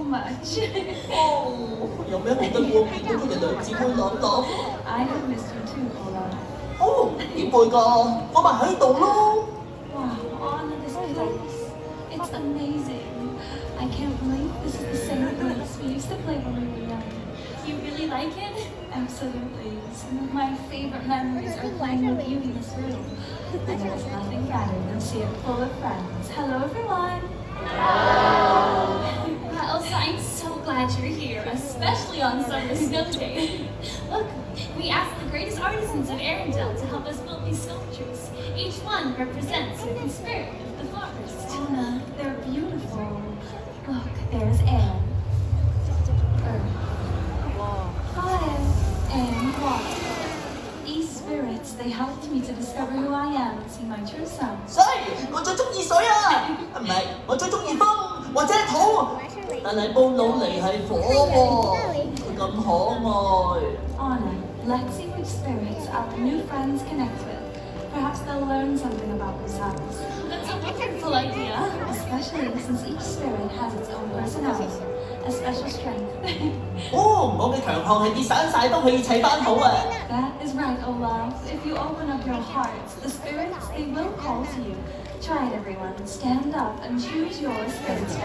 much. 哦，有咩覺得我見到佢哋兩姊妹諗諗？ I have missed you too, Ola. 哦，點會㗎？我咪喺度咯。Wow, Anna, this place. It's amazing. I can't believe this is the same place we used to play when we were young. You really like it? Absolutely. Some of my favorite memories are playing with you in this room. And there's nothing better than seeing it full of friends. Hello, everyone. Elsa, I'm so glad you're here, especially on Summer Snow Day. Look, we asked the greatest artisans of Arendelle to help us build these sculptures. Each one represents the spirit of the forest. Anna, they're beautiful. Look, there's Anne. Earth. Fire. And water. These spirits, they helped me to discover who I am and see my true self. 水，我最中意水啊！唔係，我最中意風或者土。但係布魯尼係火喎，佢咁可愛。Anna, let's see which spirits our new friends connect with. Perhaps they'll learn something about themselves. That's a wonderful idea. Especially since each spirit has its own personality, a special strength. 哦，我嘅強項係跌散晒都可以砌翻好啊！ That is right, Olaf. If you open up your hearts, the spirits, they will call to you. Try it, everyone. Stand up and choose your spirit strength.